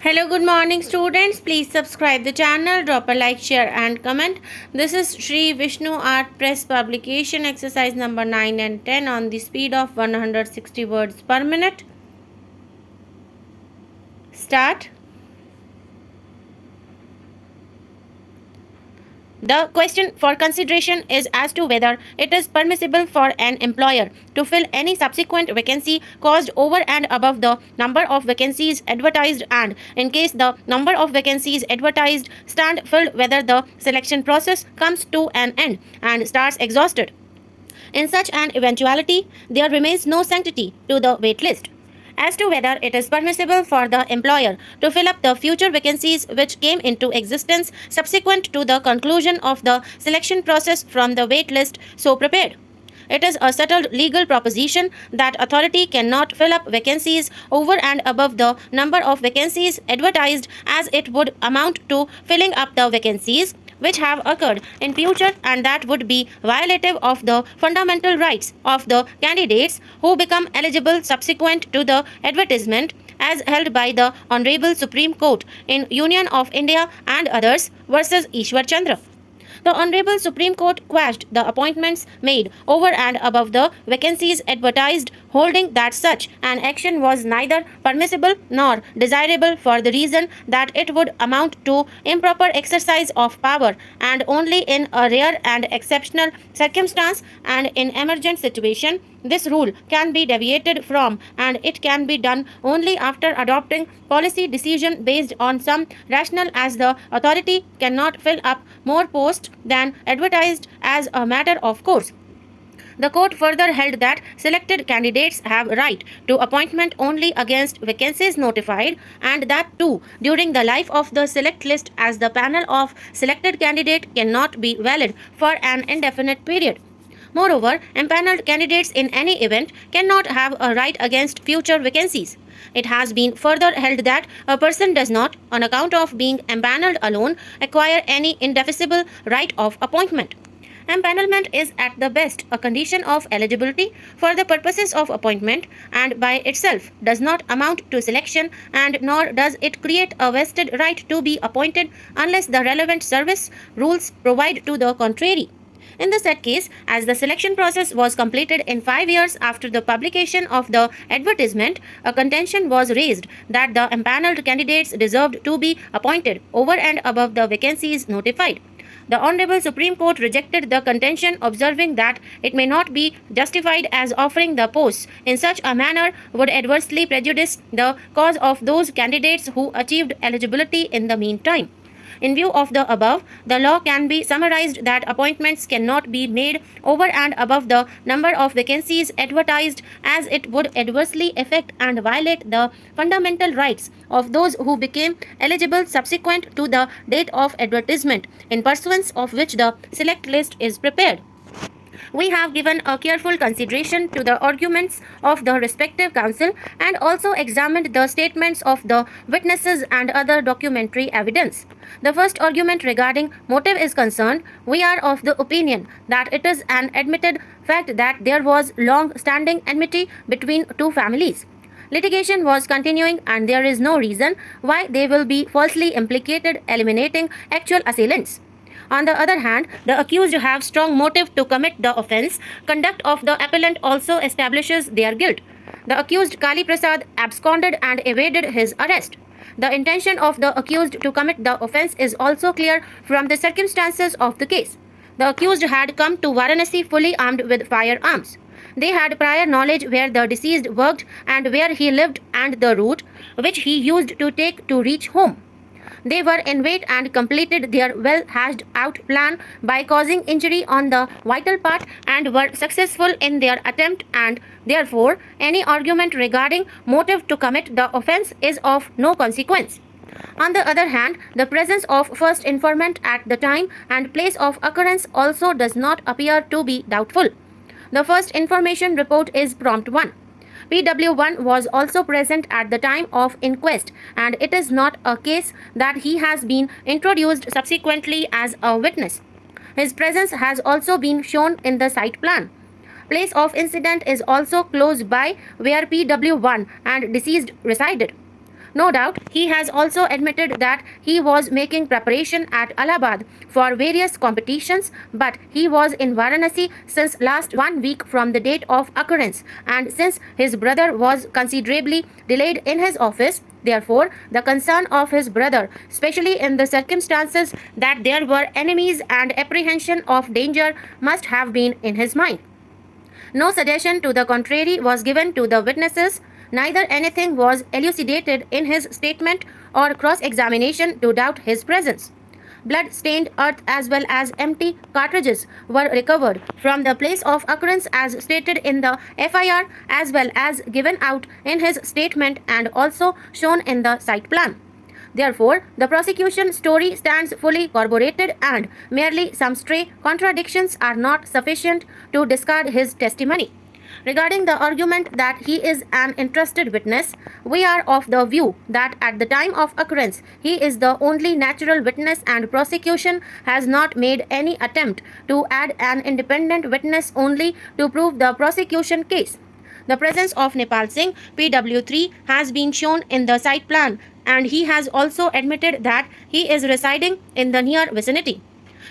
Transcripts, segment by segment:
Hello, good morning students. Please subscribe the channel, drop a like, share and comment. This is Shree Vishnu Art Press publication exercise number 9 and 10 on the speed of 160 words per minute. Start. The question for consideration is as to whether it is permissible for an employer to fill any subsequent vacancy caused over and above the number of vacancies advertised, and in case the number of vacancies advertised stand filled, whether the selection process comes to an end and starts exhausted. In such an eventuality, there remains no sanctity to the wait list. As to whether it is permissible for the employer to fill up the future vacancies which came into existence subsequent to the conclusion of the selection process from the wait list so prepared. It is a settled legal proposition that authority cannot fill up vacancies over and above the number of vacancies advertised, as it would amount to filling up the vacancies which have occurred in future, and that would be violative of the fundamental rights of the candidates who become eligible subsequent to the advertisement, as held by the Honorable Supreme Court in Union of India and others versus Kailash Chandra. The Honorable Supreme Court quashed the appointments made over and above the vacancies advertised, holding that such an action was neither permissible nor desirable for the reason that it would amount to improper exercise of power, and only in a rare and exceptional circumstance and in emergent situation this rule can be deviated from, and it can be done only after adopting policy decision based on some rationale, as the authority cannot fill up more posts than advertised as a matter of course. The court further held that selected candidates have right to appointment only against vacancies notified, and that too during the life of the select list, as the panel of selected candidate cannot be valid for an indefinite period. Moreover, empaneled candidates in any event cannot have a right against future vacancies. It has been further held that a person does not, on account of being empaneled alone, acquire any indefeasible right of appointment. Empanelment is at the best a condition of eligibility for the purposes of appointment, and by itself does not amount to selection, and nor does it create a vested right to be appointed unless the relevant service rules provide to the contrary. In the said case, as the selection process was completed in 5 years after the publication of the advertisement, a contention was raised that the empaneled candidates deserved to be appointed over and above the vacancies notified. The Honorable Supreme Court rejected the contention, observing that it may not be justified, as offering the posts in such a manner would adversely prejudice the cause of those candidates who achieved eligibility in the meantime. In view of the above, the law can be summarized that appointments cannot be made over and above the number of vacancies advertised, as it would adversely affect and violate the fundamental rights of those who became eligible subsequent to the date of advertisement, in pursuance of which the select list is prepared. We have given a careful consideration to the arguments of the respective counsel, and also examined the statements of the witnesses and other documentary evidence. The first argument regarding motive is concerned, we are of the opinion that it is an admitted fact that there was long-standing enmity between two families. Litigation was continuing, and there is no reason why they will be falsely implicated, eliminating actual assailants. On the other hand, the accused have strong motive to commit the offence. Conduct of the appellant also establishes their guilt. The accused Kali Prasad absconded and evaded his arrest. The intention of the accused to commit the offence is also clear from the circumstances of the case. The accused had come to Varanasi fully armed with firearms. They had prior knowledge where the deceased worked and where he lived, and the route which he used to take to reach home. They were in wait and completed their well-hashed-out plan by causing injury on the vital part, and were successful in their attempt, and therefore any argument regarding motive to commit the offence is of no consequence. On the other hand, the presence of first informant at the time and place of occurrence also does not appear to be doubtful. The first information report is prompt 1. PW1 was also present at the time of inquest, and it is not a case that he has been introduced subsequently as a witness. His presence has also been shown in the site plan. Place of incident is also close by where PW1 and deceased resided. No doubt, he has also admitted that he was making preparation at Allahabad for various competitions, but he was in Varanasi since last 1 week from the date of occurrence, and since his brother was considerably delayed in his office, therefore, the concern of his brother, especially in the circumstances that there were enemies and apprehension of danger, must have been in his mind. No suggestion to the contrary was given to the witnesses, neither anything was elucidated in his statement or cross examination to doubt his presence. Blood stained earth as well as empty cartridges were recovered from the place of occurrence as stated in the FIR as well as given out in his statement and also shown in the site plan. Therefore, the prosecution story stands fully corroborated and merely some stray contradictions are not sufficient to discard his testimony. Regarding the argument that he is an interested witness, we are of the view that at the time of occurrence he is the only natural witness and prosecution has not made any attempt to add an independent witness only to prove the prosecution case. The presence of Nepal Singh, PW3, has been shown in the site plan, and he has also admitted that he is residing in the near vicinity.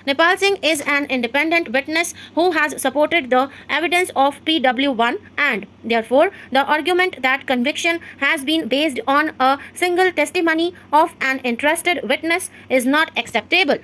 Nepal Singh is an independent witness who has supported the evidence of PW1, and therefore the argument that conviction has been based on a single testimony of an interested witness is not acceptable.